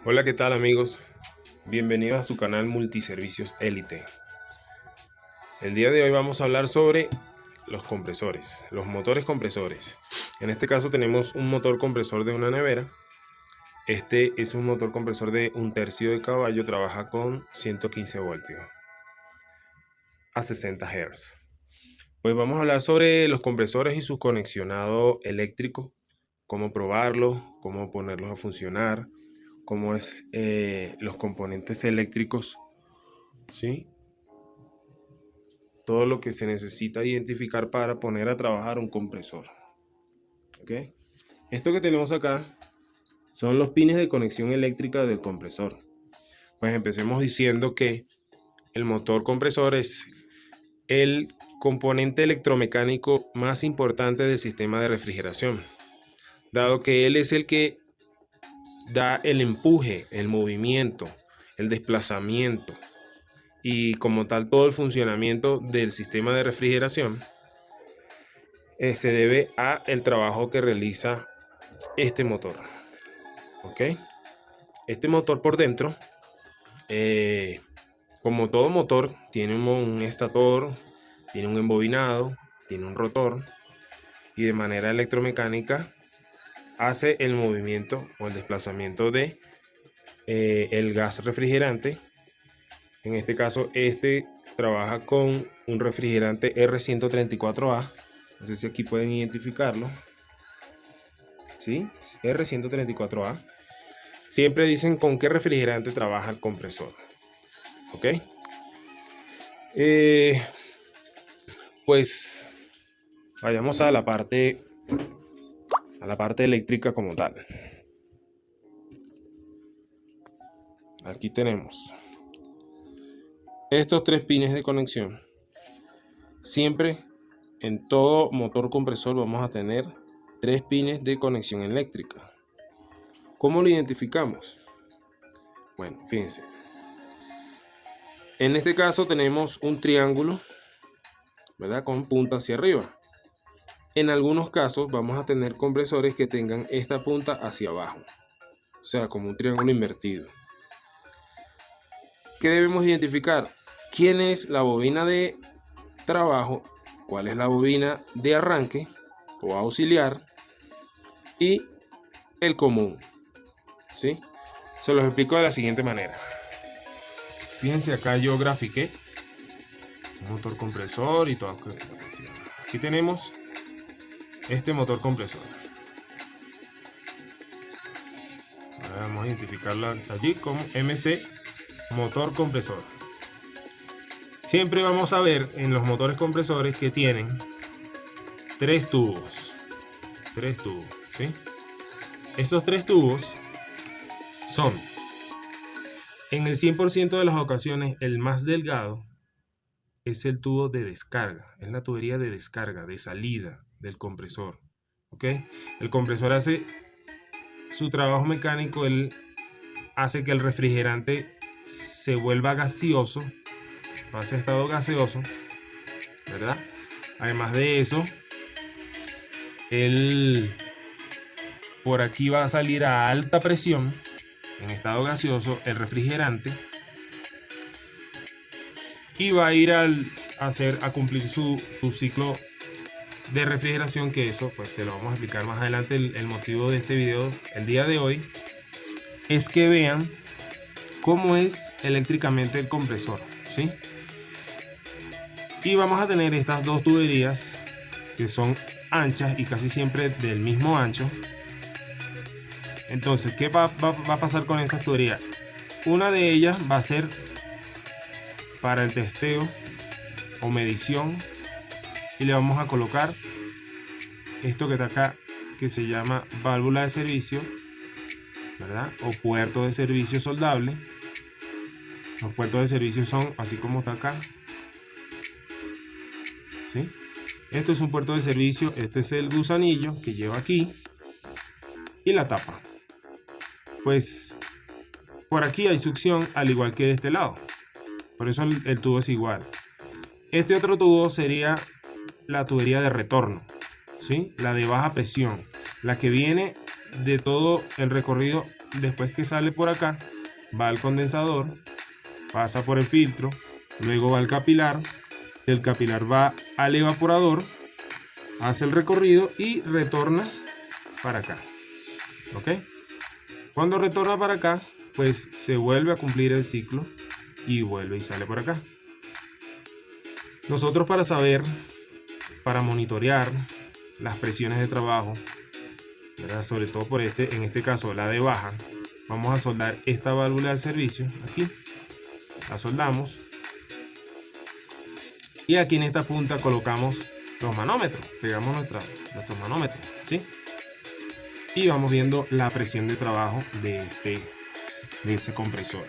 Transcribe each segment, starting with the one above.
Hola, ¿qué tal amigos? Bienvenidos a su canal Multiservicios Elite. El día de hoy vamos a hablar sobre los compresores, los motores compresores. En este caso tenemos un motor compresor de una nevera. Este es un motor compresor de 1/3 de caballo, trabaja con 115 voltios a 60 Hz. Pues vamos a hablar sobre los compresores y su conexionado eléctrico, cómo probarlos, cómo ponerlos a funcionar, cómo es los componentes eléctricos, ¿sí? Todo lo que se necesita identificar para poner a trabajar un compresor. ¿Ok? Esto que tenemos acá son los pines de conexión eléctrica del compresor. Pues empecemos diciendo que el motor compresor es el componente electromecánico más importante del sistema de refrigeración, dado que él es el que da el empuje, el movimiento, el desplazamiento y como tal todo el funcionamiento del sistema de refrigeración. Se debe a el trabajo que realiza este motor. ¿Ok? Este motor por dentro, como todo motor, tiene un estator, tiene un embobinado, tiene un rotor y de manera electromecánica hace el movimiento o el desplazamiento de el gas refrigerante. En este caso, este trabaja con un refrigerante R134A. No sé si aquí pueden identificarlo. ¿Sí? R134A. Siempre dicen con qué refrigerante trabaja el compresor. ¿Ok? Pues vayamos a la parte eléctrica como tal. Aquí tenemos estos 3 pines de conexión. Siempre en todo motor compresor vamos a tener 3 pines de conexión eléctrica. ¿Cómo lo identificamos? Bueno, fíjense. En este caso tenemos un triángulo, ¿verdad? Con punta hacia arriba. En algunos casos vamos a tener compresores que tengan esta punta hacia abajo, o sea, como un triángulo invertido. ¿Qué debemos identificar? ¿Quién es la bobina de trabajo? ¿Cuál es la bobina de arranque o auxiliar? Y el común, ¿sí? Se los explico de la siguiente manera. Fíjense, acá yo grafiqué un motor compresor y todo. Aquí tenemos este motor compresor. Ahora vamos a identificarlo allí como MC motor compresor. Siempre vamos a ver en los motores compresores que tienen 3 tubos. 3 tubos, ¿sí? Esos 3 tubos son, en el 100% de las ocasiones, el más delgado es el tubo de descarga. Es la tubería de descarga, de salida del compresor. ¿Ok? El compresor hace su trabajo mecánico, él hace que el refrigerante se vuelva gaseoso, pase a estado gaseoso, ¿verdad? Además de eso, él por aquí va a salir a alta presión, en estado gaseoso, el refrigerante, y va a ir a cumplir su ciclo de refrigeración, que eso pues se lo vamos a explicar más adelante. El motivo de este video el día de hoy es que vean cómo es eléctricamente el compresor, ¿sí? Y vamos a tener estas 2 tuberías que son anchas y casi siempre del mismo ancho. Entonces, ¿qué va a pasar con estas tuberías? Una de ellas va a ser para el testeo o medición y le vamos a colocar esto que está acá, que se llama válvula de servicio, ¿verdad? O puerto de servicio soldable. Los puertos de servicio son así como está acá, ¿sí? Esto es un puerto de servicio, este es el gusanillo que lleva aquí y la tapa. Pues por aquí hay succión al igual que de este lado, por eso el tubo es igual. Este otro tubo sería la tubería de retorno, ¿sí? La de baja presión, la que viene de todo el recorrido, después que sale por acá, va al condensador, pasa por el filtro, luego va al capilar, el capilar va al evaporador, hace el recorrido y retorna para acá. ¿Ok? Cuando retorna para acá, pues se vuelve a cumplir el ciclo y vuelve y sale por acá. Nosotros, para saber, para monitorear las presiones de trabajo, ¿verdad? Sobre todo en este caso la de baja, vamos a soldar esta válvula de servicio aquí, la soldamos y aquí en esta punta colocamos los manómetros, pegamos nuestros manómetros, ¿sí? Y vamos viendo la presión de trabajo de ese compresor.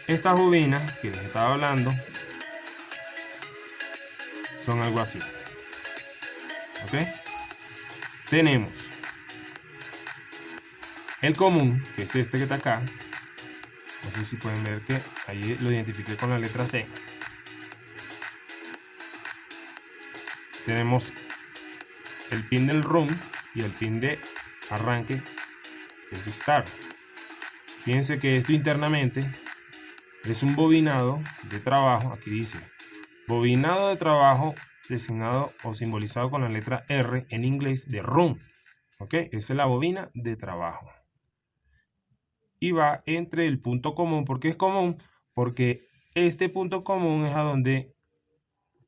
Estas bobinas que les estaba hablando son algo así. ¿Ok? Tenemos el común, que es este que está acá. No sé si pueden ver que ahí lo identifiqué con la letra C. Tenemos el pin del run y el pin de arranque, que es start. Fíjense que esto internamente es un bobinado de trabajo. Aquí dice bobinado de trabajo, designado o simbolizado con la letra R en inglés de run. ¿Ok? Esa es la bobina de trabajo. Y va entre el punto común. ¿Por qué es común? Porque este punto común es a donde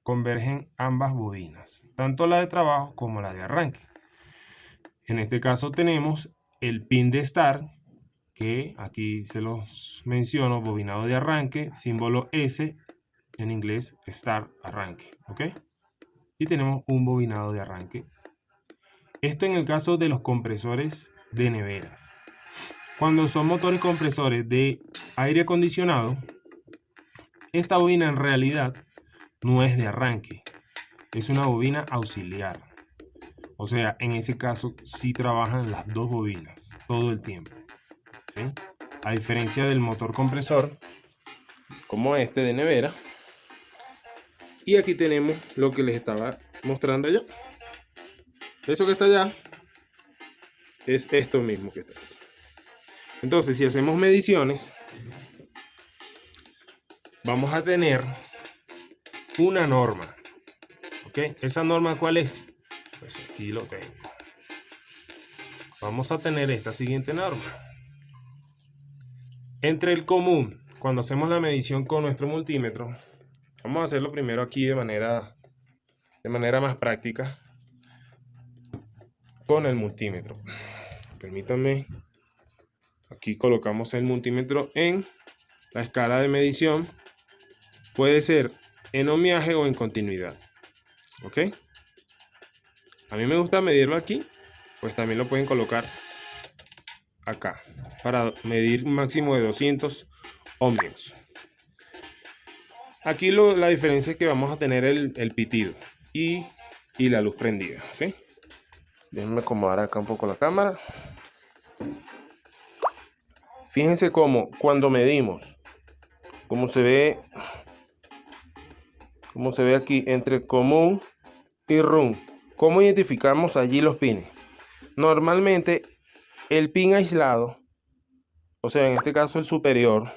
convergen ambas bobinas, tanto la de trabajo como la de arranque. En este caso tenemos el pin de start, que aquí se los menciono, bobinado de arranque, símbolo S en inglés, start, arranque. ¿Ok? Y tenemos un bobinado de arranque. Esto en el caso de los compresores de neveras. Cuando son motores compresores de aire acondicionado, esta bobina en realidad no es de arranque, es una bobina auxiliar. O sea, en ese caso sí trabajan las dos bobinas todo el tiempo, ¿sí? A diferencia del motor compresor, como este de nevera. Y aquí tenemos lo que les estaba mostrando yo. Eso que está allá es esto mismo que está aquí. Entonces, si hacemos mediciones, vamos a tener una norma. ¿Ok? ¿Esa norma cuál es? Pues aquí lo tengo. Vamos a tener esta siguiente norma. Entre el común, cuando hacemos la medición con nuestro multímetro, vamos a hacerlo primero aquí de manera más práctica con el multímetro. Permítanme. Aquí colocamos el multímetro en la escala de medición. Puede ser en ohmiaje o en continuidad. ¿Ok? A mí me gusta medirlo aquí. Pues también lo pueden colocar acá para medir un máximo de 200 ohmios. Aquí la diferencia es que vamos a tener el pitido y la luz prendida, ¿sí? Déjenme acomodar acá un poco la cámara. Fíjense cómo cuando medimos, cómo se ve aquí entre común y run, cómo identificamos allí los pines. Normalmente el pin aislado, o sea, en este caso el superior,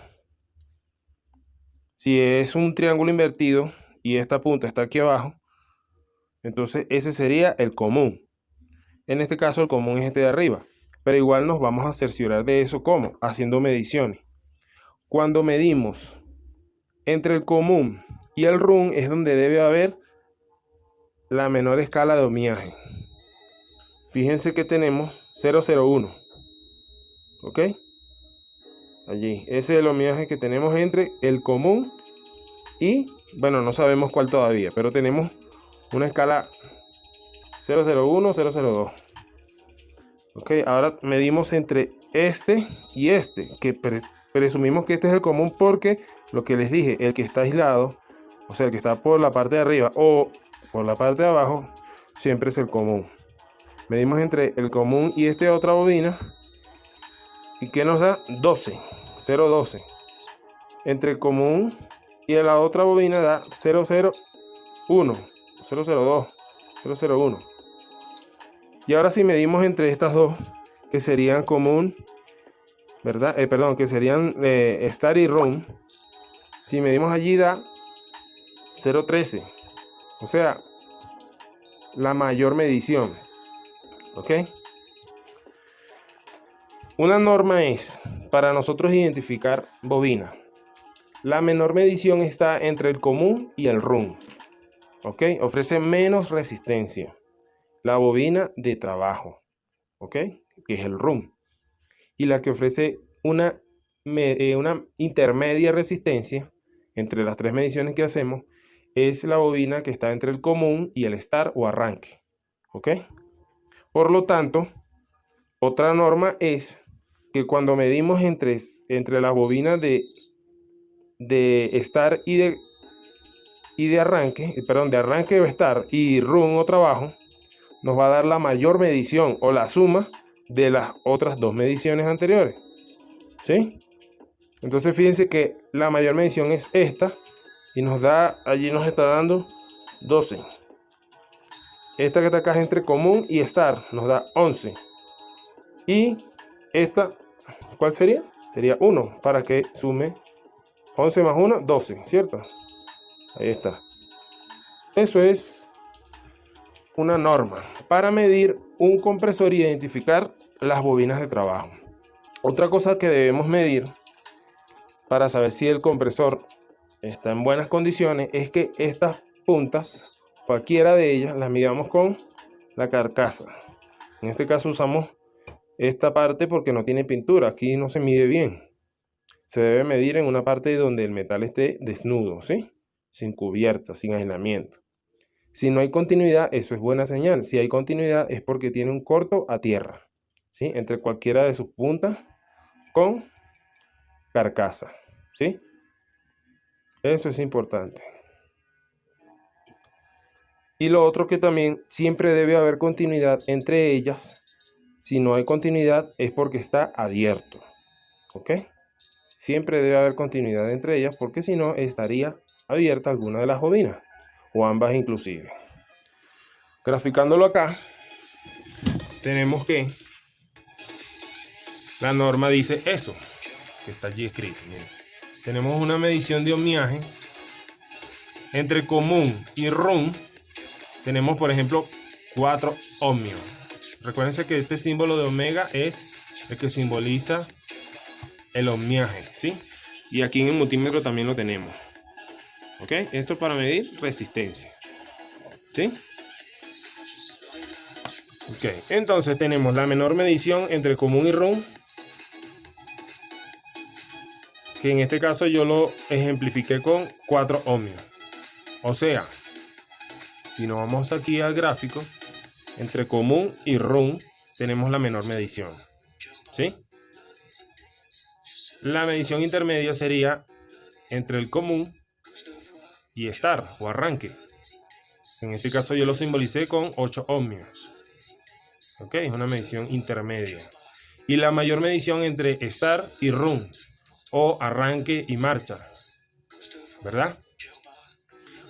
si es un triángulo invertido y esta punta está aquí abajo, entonces ese sería el común. En este caso el común es este de arriba, pero igual nos vamos a cerciorar de eso. ¿Cómo? Haciendo mediciones. Cuando medimos entre el común y el run es donde debe haber la menor escala de ohmiaje. Fíjense que tenemos 001. ¿Ok? Allí, ese es el ohmiaje que tenemos entre el común y, bueno, no sabemos cuál todavía, pero tenemos una escala 001, 002. Ok, ahora medimos entre este y este, que presumimos que este es el común porque lo que les dije, el que está aislado, o sea, el que está por la parte de arriba o por la parte de abajo, siempre es el común. Medimos entre el común y esta otra bobina. ¿Y qué nos da? 12, 012. Entre el común y la otra bobina da 001, 002, 001. Y ahora si medimos entre estas dos, que serían común, ¿verdad? Perdón, que serían start y run. Si medimos allí da 0,13. O sea, la mayor medición. ¿Ok? Una norma es para nosotros identificar bobina. La menor medición está entre el común y el run. ¿Ok? Ofrece menos resistencia. La bobina de trabajo. ¿Ok? Que es el run. Y la que ofrece una intermedia resistencia entre las tres mediciones que hacemos es la bobina que está entre el común y el start o arranque. ¿Ok? Por lo tanto, otra norma es que cuando medimos entre las bobinas de start y de arranque, perdón, de arranque o start y run o trabajo, nos va a dar la mayor medición o la suma de las otras dos mediciones anteriores. ¿Sí? Entonces fíjense que la mayor medición es esta y nos da, allí nos está dando 12. Esta que está acá es entre común y start, nos da 11. Y esta, ¿cuál sería? Sería 1 para que sume 11 más 1, 12, ¿cierto? Ahí está. Eso es una norma para medir un compresor y identificar las bobinas de trabajo. Otra cosa que debemos medir para saber si el compresor está en buenas condiciones es que estas puntas, cualquiera de ellas, las midamos con la carcasa. En este caso usamos esta parte porque no tiene pintura, aquí no se mide bien. Se debe medir en una parte donde el metal esté desnudo, ¿sí? Sin cubierta, sin aislamiento. Si no hay continuidad, eso es buena señal. Si hay continuidad es porque tiene un corto a tierra, ¿sí? Entre cualquiera de sus puntas con carcasa, ¿sí? Eso es importante. Y lo otro que también siempre debe haber continuidad entre ellas. Si no hay continuidad es porque está abierto, ¿ok? Siempre debe haber continuidad entre ellas porque si no estaría abierta alguna de las bobinas o ambas inclusive. Graficándolo acá, tenemos que la norma dice eso, que está allí escrito. Miren. Tenemos una medición de ohmiaje entre común y run. Tenemos, por ejemplo, 4 ohmios. Recuérdense que este símbolo de omega es el que simboliza el ohmiaje, ¿sí? Y aquí en el multímetro también lo tenemos. ¿Ok? Esto para medir resistencia. ¿Sí? Ok. Entonces tenemos la menor medición entre común y run, que en este caso yo lo ejemplifiqué con 4 ohmios. O sea, si nos vamos aquí al gráfico, entre común y run tenemos la menor medición. ¿Sí? La medición intermedia sería entre el común y start o arranque. En este caso yo lo simbolicé con 8 ohmios. Ok, es una medición intermedia. Y la mayor medición entre start y run o arranque y marcha, ¿verdad?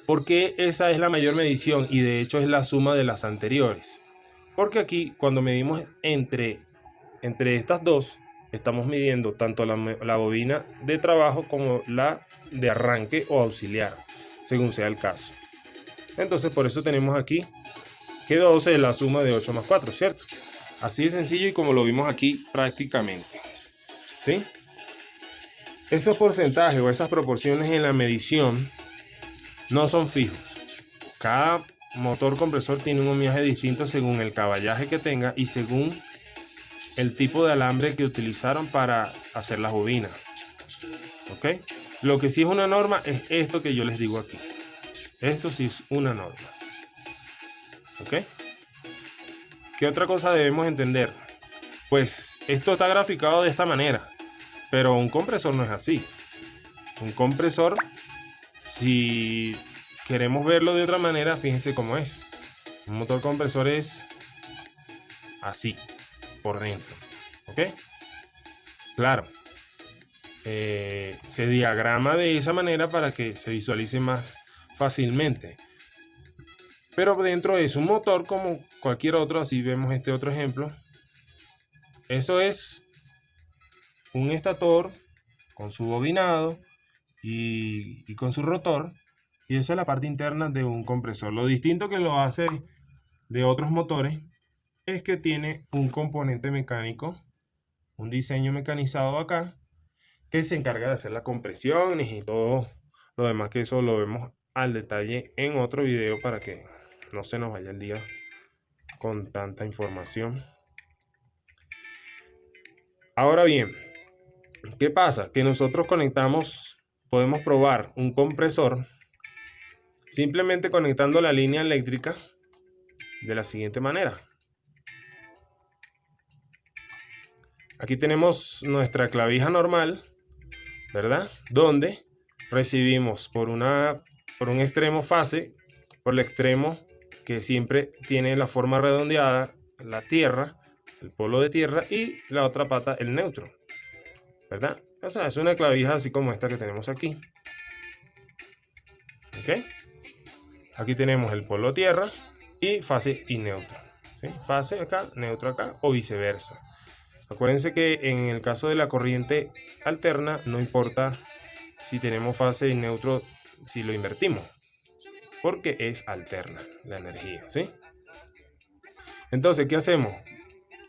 Porque esa es la mayor medición y de hecho es la suma de las anteriores. Porque aquí cuando medimos entre estas dos, estamos midiendo tanto la bobina de trabajo como la de arranque o auxiliar, según sea el caso. Entonces por eso tenemos aquí que 12 es la suma de 8 más 4, ¿cierto? Así de sencillo y como lo vimos aquí prácticamente. ¿Sí? Esos porcentajes o esas proporciones en la medición no son fijos. Cada motor compresor tiene un ohmiaje distinto según el caballaje que tenga y según el tipo de alambre que utilizaron para hacer las bobinas. ¿Ok? Lo que sí es una norma es esto que yo les digo aquí. Eso sí es una norma. ¿Ok? ¿Qué otra cosa debemos entender? Pues esto está graficado de esta manera, pero un compresor no es así. Un compresor, si queremos verlo de otra manera, fíjense cómo es. Un motor compresor es así, por dentro. ¿Ok? Claro. Se diagrama de esa manera para que se visualice más fácilmente. pero dentro es un motor como cualquier otro. Así vemos este otro ejemplo. Eso es un estator con su bobinado y con su rotor, y esa es la parte interna de un compresor. Lo distinto que lo hace de otros motores es que tiene un componente mecánico, un diseño mecanizado acá, que se encarga de hacer las compresiones y todo lo demás, que eso lo vemos al detalle en otro video para que no se nos vaya el día con tanta información. Ahora bien, ¿qué pasa? Que nosotros podemos probar un compresor simplemente conectando la línea eléctrica de la siguiente manera. Aquí tenemos nuestra clavija normal, ¿verdad? Donde recibimos por un extremo fase, por el extremo que siempre tiene la forma redondeada, la tierra, el polo de tierra, y la otra pata, el neutro, ¿verdad? O sea, es una clavija así como esta que tenemos aquí. ¿Ok? Aquí tenemos el polo tierra y fase y neutro. ¿Sí? Fase acá, neutro acá, o viceversa. Acuérdense que en el caso de la corriente alterna no importa si tenemos fase y neutro, si lo invertimos, porque es alterna la energía, ¿sí? Entonces, ¿qué hacemos?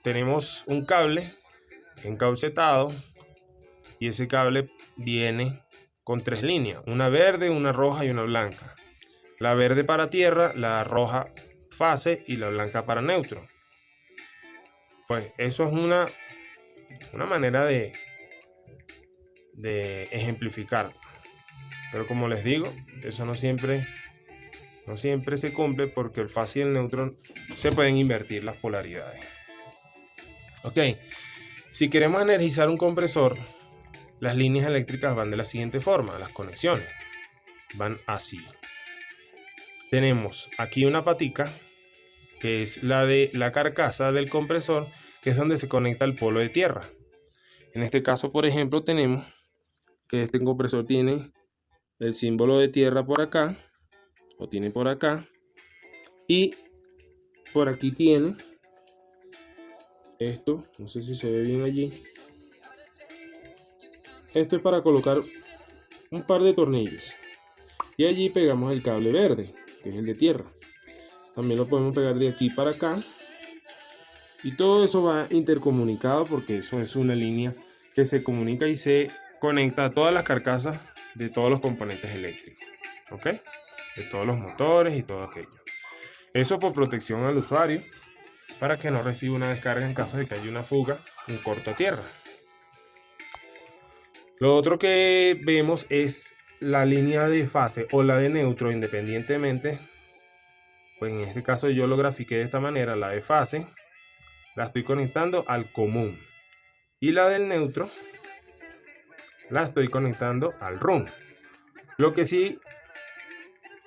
Tenemos un cable encauchetado y ese cable viene con 3 líneas, una verde, una roja y una blanca. La verde para tierra, la roja fase y la blanca para neutro. Pues eso es una manera de ejemplificar, pero como les digo, eso no siempre se cumple, porque el fase y el neutro se pueden invertir las polaridades. Ok, si queremos energizar un compresor, las líneas eléctricas van de la siguiente forma. Las conexiones van así. Tenemos aquí una patica que es la de la carcasa del compresor, que es donde se conecta el polo de tierra. En este caso, por ejemplo, tenemos que este compresor tiene el símbolo de tierra por acá, o tiene por acá, y por aquí tiene esto, no sé si se ve bien allí. Esto es para colocar un par de tornillos, y allí pegamos el cable verde, que es el de tierra. También lo podemos pegar de aquí para acá, y todo eso va intercomunicado, porque eso es una línea que se comunica y se conecta a todas las carcasas de todos los componentes eléctricos, ¿ok? De todos los motores y todo aquello. Eso por protección al usuario, para que no reciba una descarga en caso de que haya una fuga, un corto a tierra. Lo otro que vemos es la línea de fase o la de neutro, independientemente. Pues en este caso yo lo grafiqué de esta manera. La de fase la estoy conectando al común, y la del neutro la estoy conectando al run. Lo que sí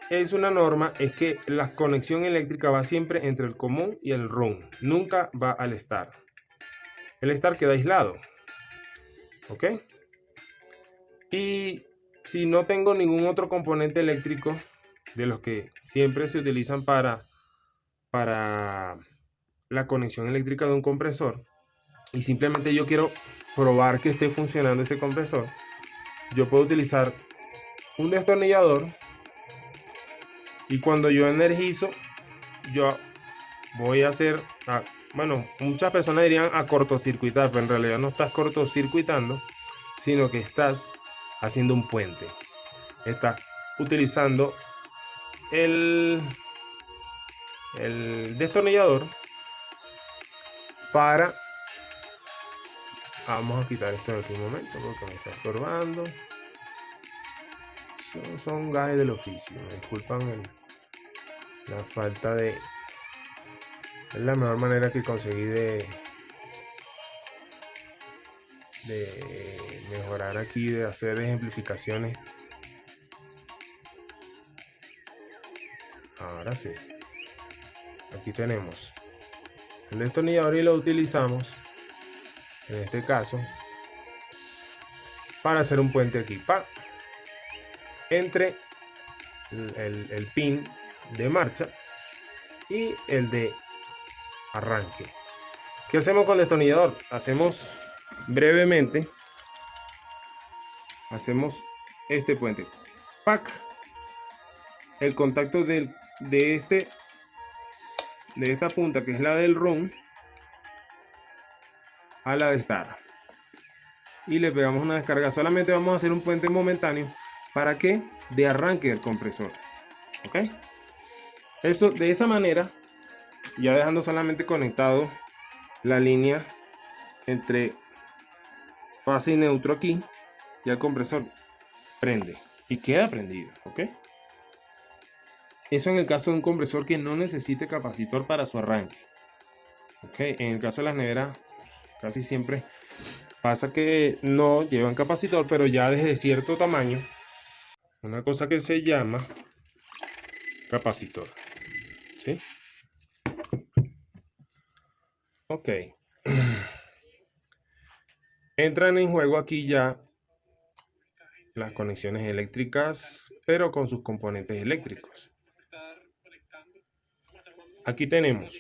es una norma es que la conexión eléctrica va siempre entre el común y el run, nunca va al estar. El estar queda aislado, ¿ok? Y si no tengo ningún otro componente eléctrico de los que siempre se utilizan para la conexión eléctrica de un compresor, y simplemente yo quiero probar que esté funcionando ese compresor, yo puedo utilizar un destornillador, y cuando yo energizo, yo voy a hacer, bueno, muchas personas dirían a cortocircuitar, pero en realidad no estás cortocircuitando, sino que estás haciendo un puente. Estás utilizando el destornillador para... Vamos a quitar esto en este momento porque me está estorbando. Son gajes del oficio, me disculpan la falta de... Es la mejor manera que conseguí de mejorar aquí, de hacer ejemplificaciones. Ahora sí, aquí tenemos el destornillador y lo utilizamos en este caso para hacer un puente aquí entre el pin de marcha y el de arranque. ¿Qué hacemos con el destornillador? Hacemos brevemente, hacemos este puente. ¡Pac! El contacto de esta punta, que es la del ROM, a la de Star. Y le pegamos una descarga. Solamente vamos a hacer un puente momentáneo para que de arranque el compresor. ¿Ok? Eso, de esa manera, ya dejando solamente conectado la línea entre fase y neutro aquí, ya el compresor prende y queda prendido. ¿Ok? Eso en el caso de un compresor que no necesite capacitor para su arranque. ¿Ok? En el caso de las neveras, casi siempre pasa que no llevan capacitor, pero ya desde cierto tamaño, una cosa que se llama capacitor. ¿Sí? Ok. Entran en juego aquí ya las conexiones eléctricas, pero con sus componentes eléctricos. Aquí tenemos.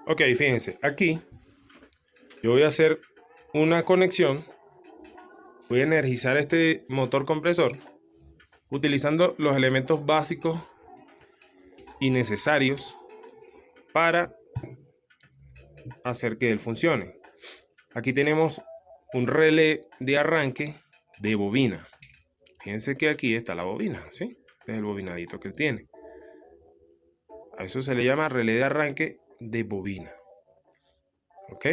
Ok, fíjense, aquí yo voy a hacer una conexión. Voy a energizar este motor compresor utilizando los elementos básicos y necesarios para hacer que él funcione. Aquí tenemos un relé de arranque de bobina. Fíjense que aquí está la bobina, ¿sí? Este es el bobinadito que él tiene. A eso se le llama relé de arranque de bobina. ¿Ok?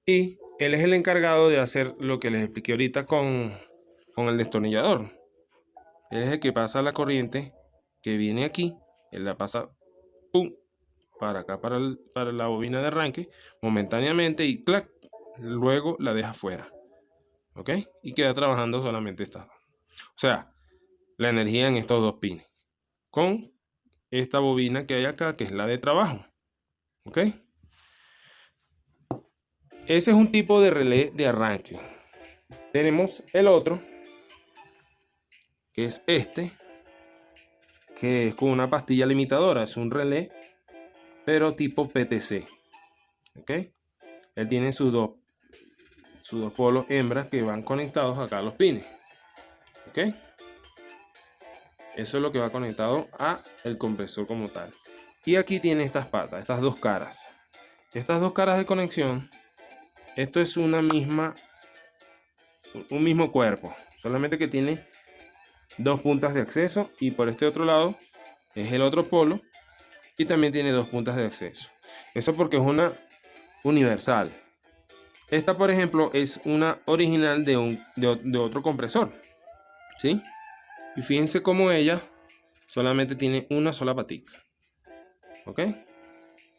Y él es el encargado de hacer lo que les expliqué ahorita con el destornillador. Él es el que pasa la corriente que viene aquí. Él la pasa, ¡pum!, para acá, para la bobina de arranque, momentáneamente, y ¡clac!, luego la deja fuera. ¿Ok? Y queda trabajando solamente esta. O sea, la energía en estos dos pines. Con esta bobina que hay acá, que es la de trabajo. ¿Ok? Ese es un tipo de relé de arranque. Tenemos el otro, que es este, que es con una pastilla limitadora. Es un relé, pero tipo PTC. ¿Ok? Él tiene sus dos polos hembras que van conectados acá a los pines. ¿Ok? Eso es lo que va conectado a el compresor como tal. Y aquí tiene estas patas, estas dos caras. Estas dos caras de conexión, esto es un mismo cuerpo, solamente que tiene dos puntas de acceso, y por este otro lado es el otro polo y también tiene dos puntas de acceso. Eso porque es una universal. Esta, por ejemplo, es una original de otro compresor, ¿sí? Y fíjense cómo ella solamente tiene una sola patica. ¿Ok?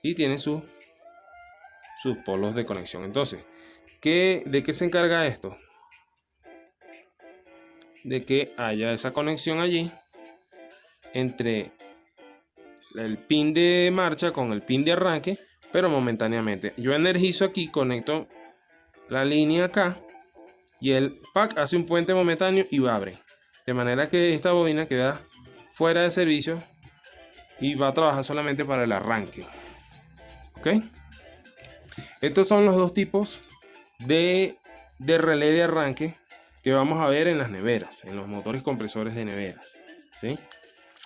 Y tiene sus polos de conexión. Entonces, ¿de qué se encarga esto? De que haya esa conexión allí entre el pin de marcha con el pin de arranque, pero momentáneamente. Yo energizo aquí, conecto la línea acá, y el pack hace un puente momentáneo y abre. De manera que esta bobina queda fuera de servicio y va a trabajar solamente para el arranque. ¿Ok? Estos son los dos tipos de relé de arranque que vamos a ver en las neveras, en los motores compresores de neveras, ¿sí?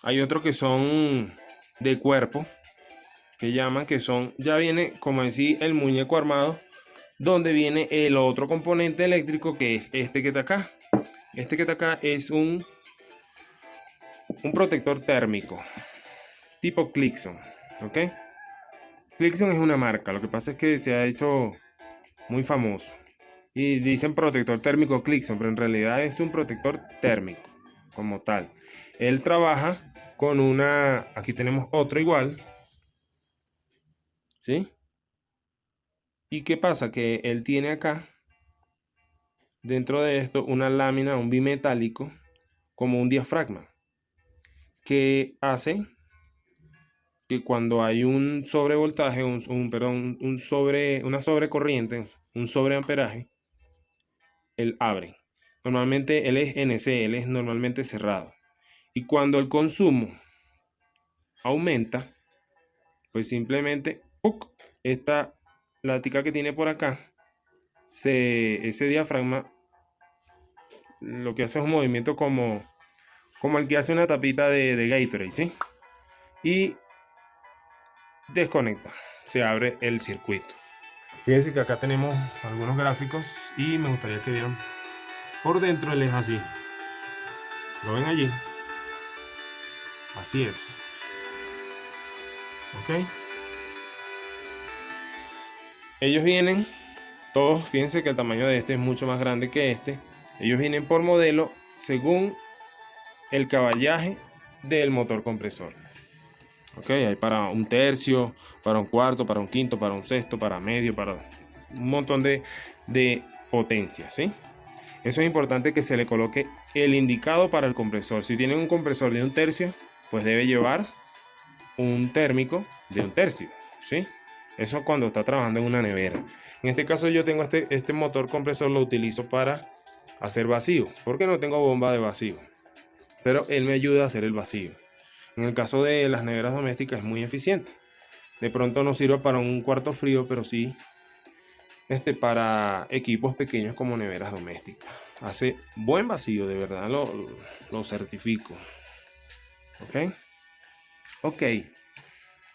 Hay otros que son de cuerpo, que llaman, que son, ya viene como decir el muñeco armado, donde viene el otro componente eléctrico, que es este que está acá. Este que está acá es un protector térmico tipo Clixon. ¿Ok? Clixon es una marca, lo que pasa es que se ha hecho muy famoso y dicen protector térmico Clixon, pero en realidad es un protector térmico como tal. Él trabaja con una, aquí tenemos otro igual, ¿sí? ¿Y qué pasa? Que él tiene acá, dentro de esto, una lámina, un bimetálico, como un diafragma, que hace que cuando hay un sobrevoltaje, una sobrecorriente, un sobreamperaje, él abre. normalmente él es NC, él es normalmente cerrado. Y cuando el consumo aumenta, pues simplemente ¡puc! Esta lática que tiene por acá, ese diafragma lo que hace es un movimiento como el que hace una tapita de Gatorade, ¿sí? Y desconecta, se abre el circuito. Fíjense que acá tenemos algunos gráficos y me gustaría que vieran por dentro. Él es así, lo ven allí, así es, ok. Ellos vienen todos, fíjense que el tamaño de este es mucho más grande que este. Ellos vienen por modelo según el caballaje del motor compresor. Ok, hay para un tercio, para un cuarto, para un quinto, para un sexto, para medio, para un montón de potencia, ¿sí? Eso es importante que se le coloque el indicado para el compresor. Si tienen un compresor de un tercio, pues debe llevar un térmico de un tercio, ¿sí? Eso cuando está trabajando en una nevera. En este caso yo tengo este motor compresor, lo utilizo para hacer vacío, porque no tengo bomba de vacío, pero él me ayuda a hacer el vacío. En el caso de las neveras domésticas es muy eficiente. De pronto no sirve para un cuarto frío, pero sí para equipos pequeños como neveras domésticas. Hace buen vacío, de verdad lo certifico. Ok.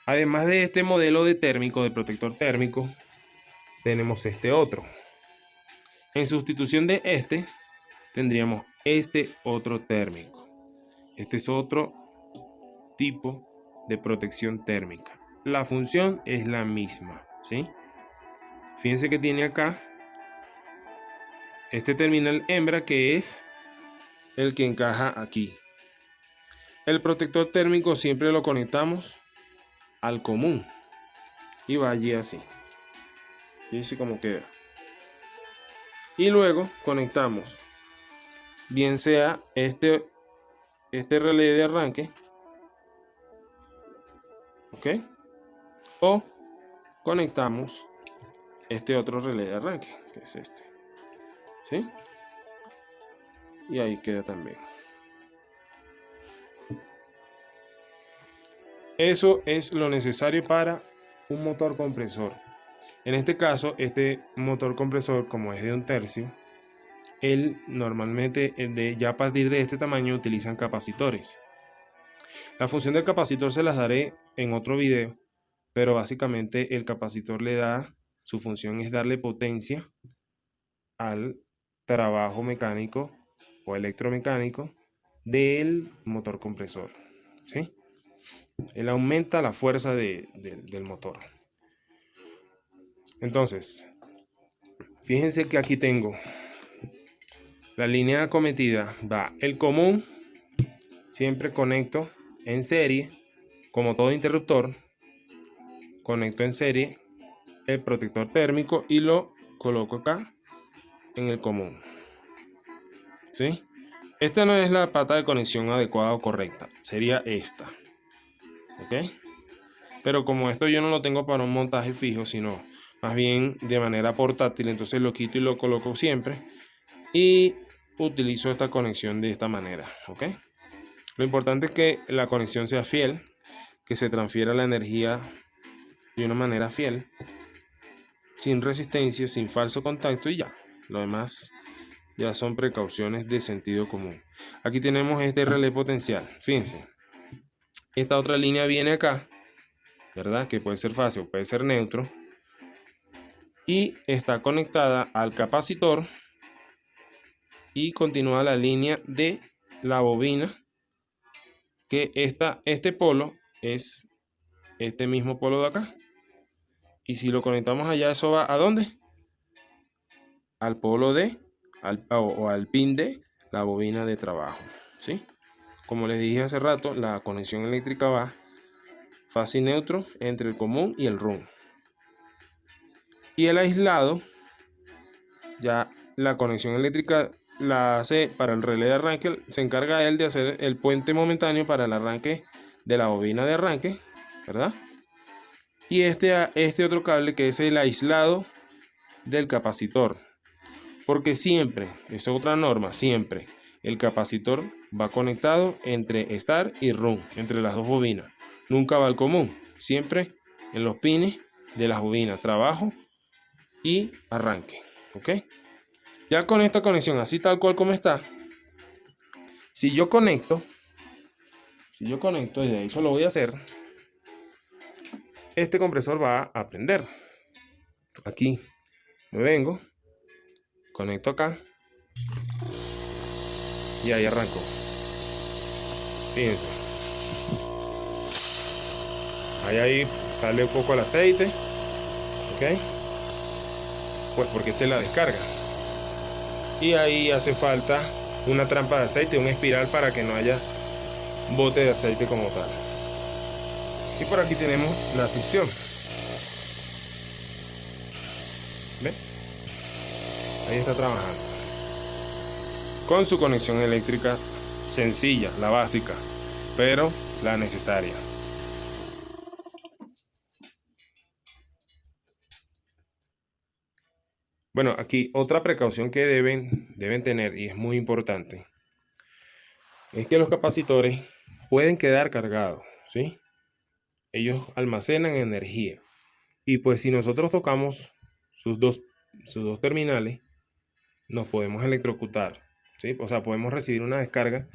Además de este modelo de térmico, de protector térmico, tenemos este otro. En sustitución de este, tendríamos este otro térmico. Este es otro tipo de protección térmica. La función es la misma, ¿sí? Fíjense que tiene acá este terminal hembra, que es el que encaja aquí. El protector térmico siempre lo conectamos al común y va allí así. Fíjense cómo queda. Y luego conectamos, bien sea este relé de arranque, ok, o conectamos este otro relé de arranque, que es este, ¿sí? Y ahí queda también. Eso es lo necesario para un motor compresor. En este caso, este motor compresor, como es de un tercio, él normalmente ya a partir de este tamaño utilizan capacitores. La función del capacitor se las daré en otro video, pero básicamente el capacitor su función es darle potencia al trabajo mecánico o electromecánico del motor compresor, ¿sí? Él aumenta la fuerza del motor. Entonces, fíjense que aquí tengo la línea acometida. Va el común, siempre conecto en serie, como todo interruptor, conecto en serie el protector térmico y lo coloco acá en el común, ¿sí? Esta no es la pata de conexión adecuada o correcta, sería esta, ¿ok? Pero como esto yo no lo tengo para un montaje fijo, sino más bien de manera portátil, entonces lo quito y lo coloco siempre y utilizo esta conexión de esta manera, ¿ok? Lo importante es que la conexión sea fiel, que se transfiera la energía de una manera fiel, sin resistencia, sin falso contacto, y ya. Lo demás ya son precauciones de sentido común. Aquí tenemos este relé potencial. Fíjense, esta otra línea viene acá, ¿verdad? Que puede ser fácil o puede ser neutro, y está conectada al capacitor y continúa la línea de la bobina, que este polo es este mismo polo de acá. Y si lo conectamos allá, ¿eso va a dónde? Al polo al pin de la bobina de trabajo, ¿sí? Como les dije hace rato, la conexión eléctrica va fácil neutro entre el común y el run. Y el aislado, ya la conexión eléctrica la hace para el relé de arranque, se encarga él de hacer el puente momentáneo para el arranque de la bobina de arranque, ¿verdad? Y este otro cable, que es el aislado del capacitor. Porque siempre, es otra norma, siempre el capacitor va conectado entre start y run, entre las dos bobinas. Nunca va al común, siempre en los pines de las bobinas, trabajo y arranque. ¿Ok? Ya con esta conexión, así tal cual como está, si yo conecto, y de hecho lo voy a hacer, este compresor va a prender. Aquí me vengo, conecto acá y ahí arranco. Fíjense, ahí sale un poco el aceite, ¿ok? Pues porque esta es la descarga. Y ahí hace falta una trampa de aceite, una espiral para que no haya bote de aceite como tal. Y por aquí tenemos la succión. ¿Ven? Ahí está trabajando. Con su conexión eléctrica sencilla, la básica, pero la necesaria. Bueno, aquí otra precaución que deben tener, y es muy importante, es que los capacitores pueden quedar cargados, ¿sí? Ellos almacenan energía. Y pues si nosotros tocamos sus dos terminales, nos podemos electrocutar, ¿sí? O sea, podemos recibir una descarga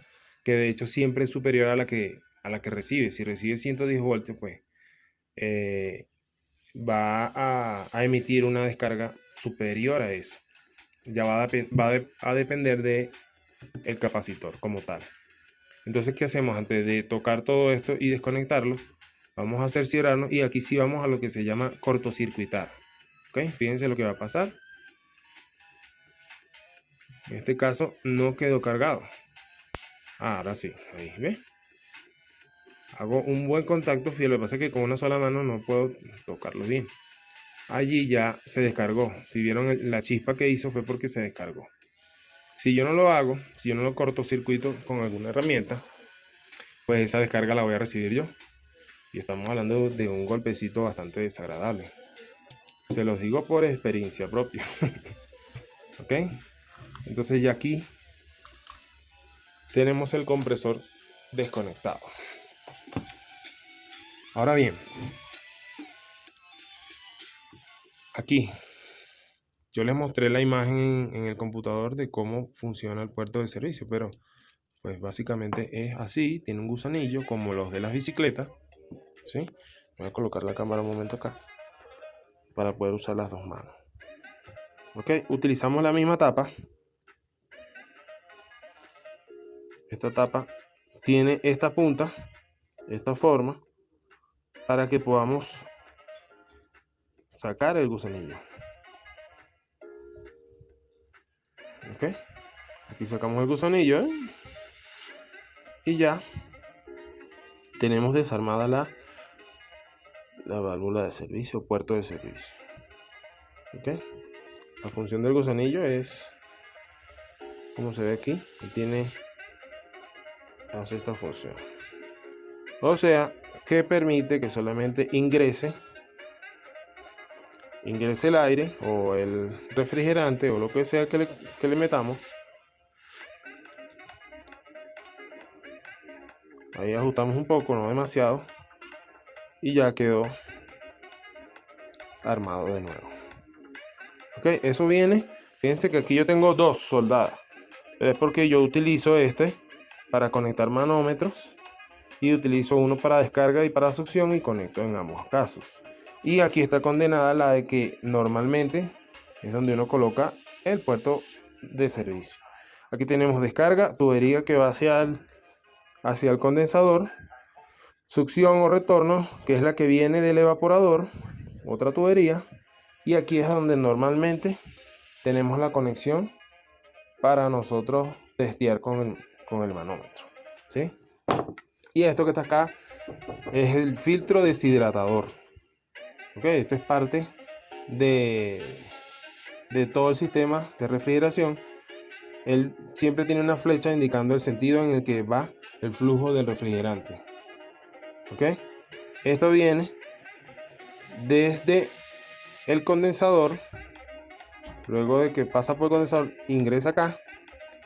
que de hecho siempre es superior a la que recibe. Si recibe 110 voltios, pues va a emitir una descarga superior a eso. Ya va a depender de el capacitor como tal. Entonces, ¿qué hacemos? Antes de tocar todo esto y desconectarlo, vamos a cerciorarnos, y aquí sí vamos a lo que se llama cortocircuitar. ¿Ok? Fíjense lo que va a pasar. En este caso no quedó cargado. Ahora sí, ahí ve. Hago un buen contacto, fíjate, lo que pasa es que con una sola mano no puedo tocarlo bien. Allí ya se descargó. Si vieron la chispa que hizo fue porque se descargó. Si yo no lo hago, si yo no lo cortocircuito con alguna herramienta, pues esa descarga la voy a recibir yo. Y estamos hablando de un golpecito bastante desagradable. Se los digo por experiencia propia. ¿Ok? Entonces ya aquí tenemos el compresor desconectado. Ahora bien, aquí yo les mostré la imagen en el computador de cómo funciona el puerto de servicio, pero pues básicamente es así, tiene un gusanillo como los de las bicicletas, ¿sí? Voy a colocar la cámara un momento acá para poder usar las dos manos. Ok, utilizamos la misma tapa. Esta tapa tiene esta punta, esta forma, para que podamos sacar el gusanillo. Ok, aquí sacamos el gusanillo, y ya tenemos desarmada la válvula de servicio, puerto de servicio. Ok, la función del gusanillo es como se ve aquí, hace esta función, o sea que permite que solamente ingrese el aire o el refrigerante o lo que sea que le metamos. Ahí ajustamos un poco, no demasiado, y ya quedó armado de nuevo. Ok, eso viene. Fíjense que aquí yo tengo dos soldadas. Es porque yo utilizo este para conectar manómetros, y utilizo uno para descarga y para succión, y conecto en ambos casos. Y aquí está condenada la de que normalmente es donde uno coloca el puerto de servicio. Aquí tenemos descarga, tubería que va hacia el condensador, succión o retorno, que es la que viene del evaporador, otra tubería, y aquí es donde normalmente tenemos la conexión para nosotros testear con el manómetro, ¿sí? Y esto que está acá es el filtro deshidratador. Ok, esto es parte de todo el sistema de refrigeración. Él siempre tiene una flecha indicando el sentido en el que va el flujo del refrigerante. Ok, esto viene desde el condensador Luego de que pasa por el condensador, ingresa acá.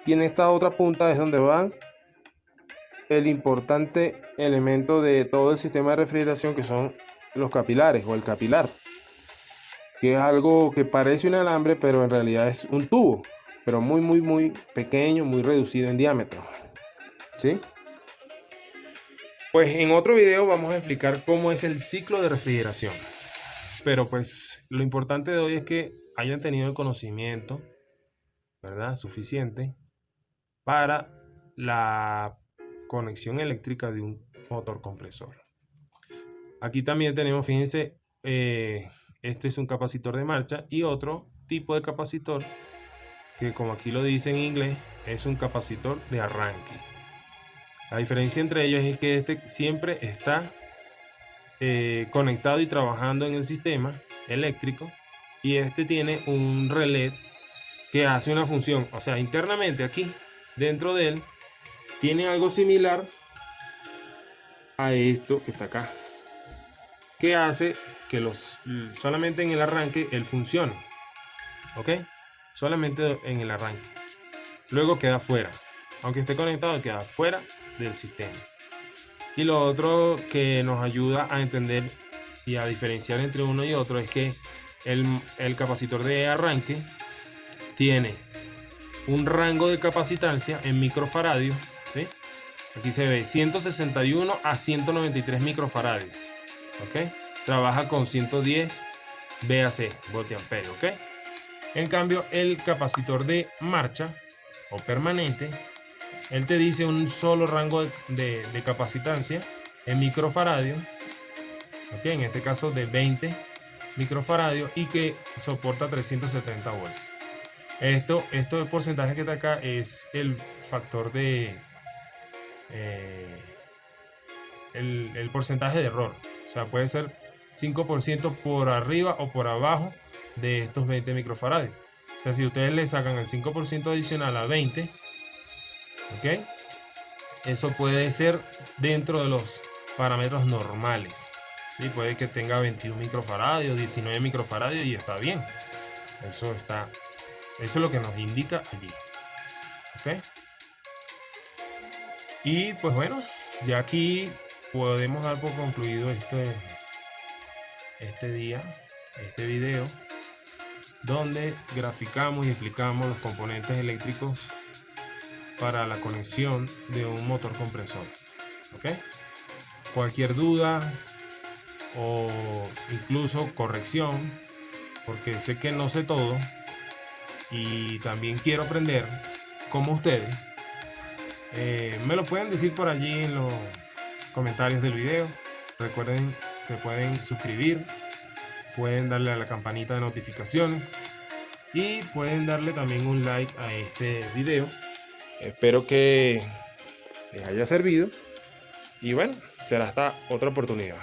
Y en esta otra punta es donde van el importante elemento de todo el sistema de refrigeración, que son los capilares o el capilar, que es algo que parece un alambre, pero en realidad es un tubo, pero muy pequeño, muy reducido en diámetro. ¿Sí? Pues en otro video vamos a explicar cómo es el ciclo de refrigeración. Pero pues lo importante de hoy es que hayan tenido el conocimiento, ¿verdad?, suficiente para la conexión eléctrica de un motor compresor. Aquí también tenemos, fíjense, este es un capacitor de marcha y otro tipo de capacitor que, como aquí lo dice en inglés, es un capacitor de arranque. La diferencia entre ellos es que este siempre está conectado y trabajando en el sistema eléctrico, y este tiene un relé que hace una función, o sea, internamente aquí dentro de él tiene algo similar a esto que está acá, que hace que solamente en el arranque él funcione, ¿ok? Solamente en el arranque. Luego queda fuera, aunque esté conectado, queda fuera del sistema. Y lo otro que nos ayuda a entender y a diferenciar entre uno y otro es que el capacitor de arranque tiene un rango de capacitancia en microfaradios, ¿sí? Aquí se ve 161 a 193 microfaradios, ¿ok? Trabaja con 110 VAC, voltiamperio, ¿ok? En cambio, el capacitor de marcha o permanente, él te dice un solo rango de capacitancia en microfaradios, ¿ok? En este caso de 20 microfaradios, y que soporta 370 volts. Esto del porcentaje que está acá es el factor de el porcentaje de error. O sea, puede ser 5% por arriba o por abajo de estos 20 microfaradios. O sea, si ustedes le sacan el 5% adicional a 20, ¿ok?, eso puede ser dentro de los parámetros normales, ¿sí? Puede que tenga 21 microfaradios, 19 microfaradios y está bien. Eso es lo que nos indica allí, ¿ok? Y pues bueno, ya aquí podemos dar por concluido este video, donde graficamos y explicamos los componentes eléctricos para la conexión de un motor compresor, ¿ok? Cualquier duda o incluso corrección, porque sé que no sé todo y también quiero aprender como ustedes, me lo pueden decir por allí en los comentarios del video. Recuerden, se pueden suscribir, pueden darle a la campanita de notificaciones y pueden darle también un like a este video. Espero que les haya servido y bueno, será hasta otra oportunidad.